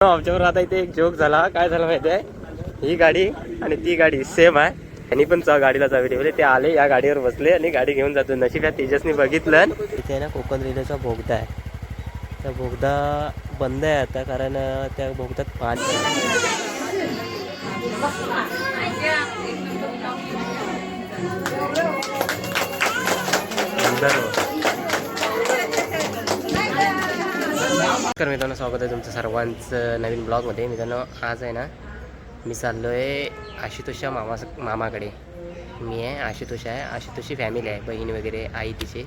आमच्यावर आता इथे एक जोक झाला. काय झालं माहिती आहे, ही गाडी आणि ती गाडी सेम आहे. त्यांनी पण गाडीला चावी ठेवली. ते आले, या गाडीवर बसले आणि गाडी घेऊन जातो. नशीब या तेजसनी बघितलं. इथे आहे ना कोकण रेल्वेचा बोगदा आहे. त्या बोगदा बंद आहे आता, कारण त्या बोगद्यात पाणी तर मित्रांनो, स्वागत आहे तुमचं सर्वांचं नवीन ब्लॉगमध्ये. मित्रांनो, आज आहे ना मी चाललो आहे आशुतोषच्या मामाकडे. मी आहे, आशुतोष आहे, आशुतोषची फॅमिली आहे, बहीण वगैरे आई तिची.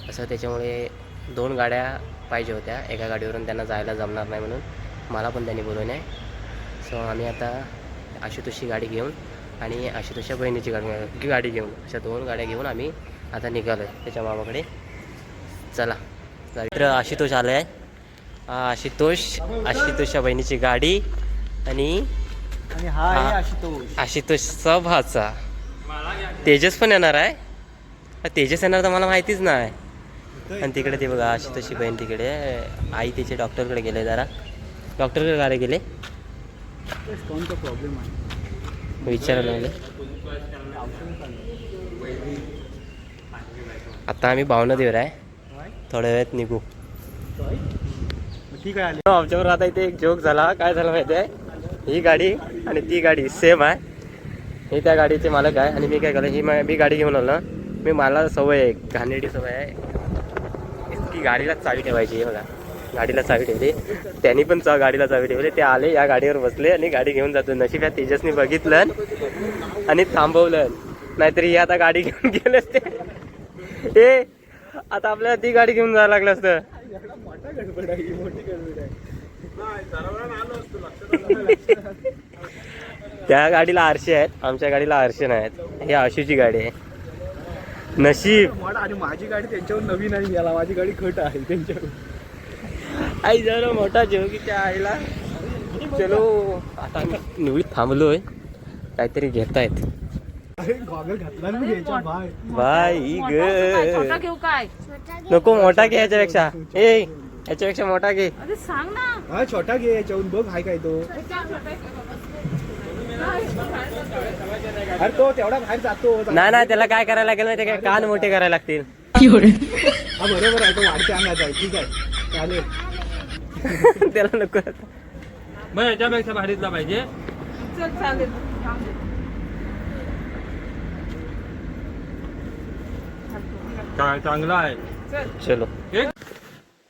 असं त्याच्यामुळे 2 गाड्या पाहिजे होत्या. एका गाडीवरून त्यांना जायला जमणार नाही म्हणून मला पण त्यांनी बोलवलं आहे. सो आम्ही आता आशुतोषची गाडी घेऊन आणि आशुतोषच्या बहिणीची गाडी घेऊन, अशा 2 गाड्या घेऊन आम्ही आता निघालो आहे त्याच्या मामाकडे. चला, तर आशुतोष आलं आहे. आशुतोषच्या बहिणीची गाडी आणि आशुतोषचा भाचा तेजस पण येणार आहे. तेजस येणार तर मला माहितीच नाही. आणि तिकडे ते बघा, आशुतोषची बहीण तिकडे, आई तिचे डॉक्टरकडे गेले. जरा डॉक्टरकडे गाडी गेले, कोणता प्रॉब्लेम आहे विचारायला लागले. आता आम्ही भावनदेवर आहे, थोड्या वेळात निघू. ठीक आहे. आमच्यावर आता इथे एक जोक झाला. काय झालं माहिती आहे, ही गाडी आणि ती गाडी सेम आहे. हे त्या गाडीचे मालक आहे आणि मी काय केलं, मी गाडी घेऊन आलो. मला सवय आहे, घाणेरडी सवय आहे की गाडीला चावी ठेवायची. हे बघा, गाडीला चावी ठेवली. त्यांनी पण गाडीला चावी ठेवली. ते आले, या गाडीवर बसले आणि गाडी घेऊन जातो. नशीब या तेजसनी बघितलं आणि थांबवलं, नाहीतरी हे आता गाडी घेऊन गेले असते. हे आता आपल्याला ती गाडी घेऊन जायला लागलं असतं. त्या गाडीला आरशे आहेत, आमच्या गाडीला आरशे नाहीत. ही आशूची गाडी आहे. नशीब आणि माझी गाडी त्यांच्यावर नवीन आहे, याला माझी गाडी खट आहे त्यांच्यावर. आई जरा मोठा जेवगीच्या आईला. चलो, आता आम्ही निवडीत थांबलोय, काहीतरी घेतायत. गॉगल घातला ना घ्यायचा बाय बाई ग, छोटा घेऊ काय? नको मोठा घे याच्यापेक्षा. ए, याच्यापेक्षा मोठा घे. अरे सांग ना. हा छोटा घे, याच्याहून बघ हाय काय तो. अरे तो तेवढा बाहेर जातो. नाही, त्याला काय करायला लागेल माहिती काय, कान मोठे करायला लागतील. हा बरोबर आहे, तो वाढते आणण्यात आहे. ठीक आहे, चालेल. त्याला नको. मग याच्यापेक्षा भारीतला पाहिजे. चल चालेल. चांगला आहे. चलो.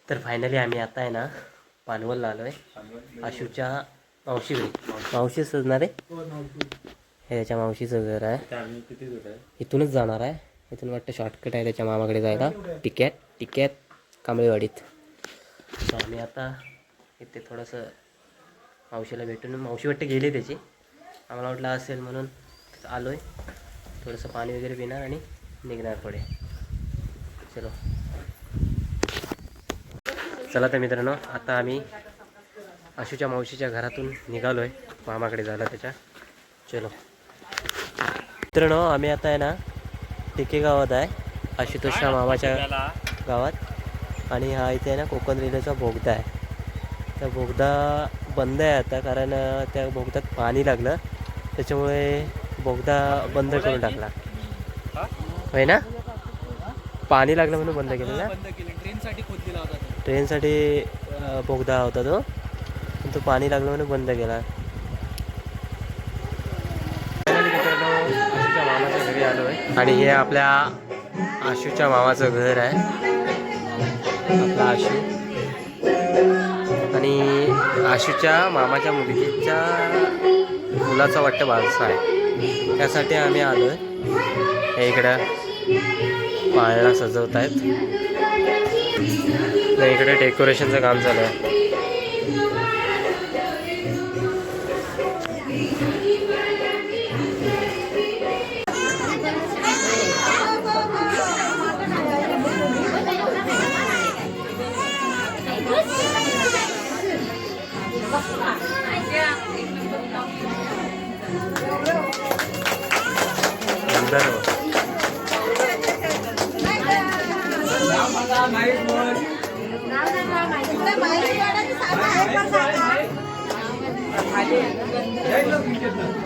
तर फायनली आम्ही आता आहे ना पानवलला आलोय, आशूच्या मावशीकडे. मावशी सजणार आहे, हे त्याच्या मावशीचं घर आहे. इथूनच जाणार आहे. इथून वाटतं शॉर्टकट आहे त्याच्या मामाकडे जायला. टिकॅत कांबळेवाडीत. तर आम्ही आता इथे थोडंसं मावशीला भेटून, मावशी वाटतं गेली त्याची, आम्हाला वाटलं असेल म्हणून आलो आहे. थोडंसं पाणी वगैरे पिणार आणि निघणार पुढे. चलो, चला तर मित्रांनो, आता आम्ही आशूच्या मावशीच्या घरातून निघालो आहे मामाकडे झाला त्याच्या. चलो मित्रांनो, आम्ही आता आहे ना टिके गावात आहे, आशुतोषच्या मामाच्या गावात. आणि हा इथे आहे ना कोकण रेल्वेचा बोगदा आहे. त्या बोगदा बंद आहे आता, कारण त्या बोगद्यात पाणी लागलं, त्याच्यामुळे बोगदा बंद करून टाकला. होय ना, पाणी लागलं म्हणून बंद केलं ना. ट्रेनसाठी बोगदा होता तो, पण तो पाणी लागलं म्हणून बंद केला. आशूच्या मामाच्या घरी आलो आहे आणि हे आपल्या आशूच्या मामाचं घर आहे. आपला आशू आणि आशूच्या मामाच्या मुलगीच्या मुलाचा वाटतं वारसा आहे, त्यासाठी आम्ही आलो आहे. हे इकडं पाळणा सजवत आहेत, इकडे डेकोरेशनचं काम चालू आहे.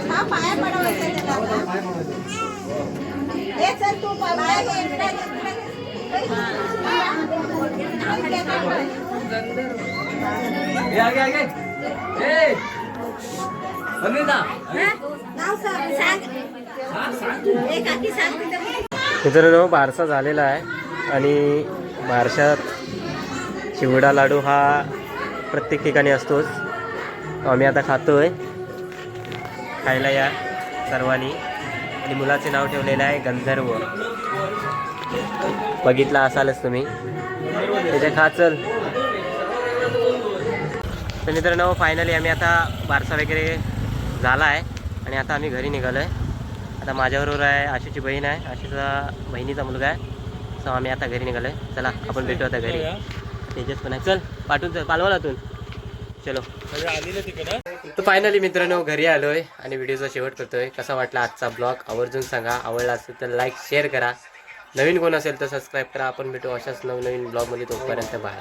हा पाया पडवायचा त्याला. हे चल तू पाया घे, इकडे घे, नाव सांग. हे काकी सांग तिथे. मित्रांनो बारसा झालेला आहे आणि बारशात चिवडा लाडू हा प्रत्येक ठिकाणी असतोच. आम्ही आता खातोय. खायला या सर्वांनी. आणि मुलाचे नाव ठेवलेलं आहे गंधर्व. बघितला असालच तुम्ही. त्याच्या खा चल. तर मित्रांनो फायनली आम्ही आता बारसा वगैरे झाला आहे आणि आता आम्ही घरी निघालो आहे. आता माझ्याबरोबर आहे आशूची बहीण आहे. आशूचा बहिणीचा मुलगा आहे. सो आम्ही आता घरी निघालो आहे. चला आपण भेटू आता घरी. तेजस पण आहे. चल पाठवून चल पालवालातून. चलो तर फायनली मित्रांनो घरी आलो आहे आणि व्हिडिओचा शेवट करतोय. कसा वाटला आजचा ब्लॉग आवर्जून सांगा. आवडला असेल तर लाईक शेअर करा. नवीन कोण असेल तर सबस्क्राईब करा. आपण भेटू अशाच नवनवीन ब्लॉगमध्ये. तोपर्यंत बाय.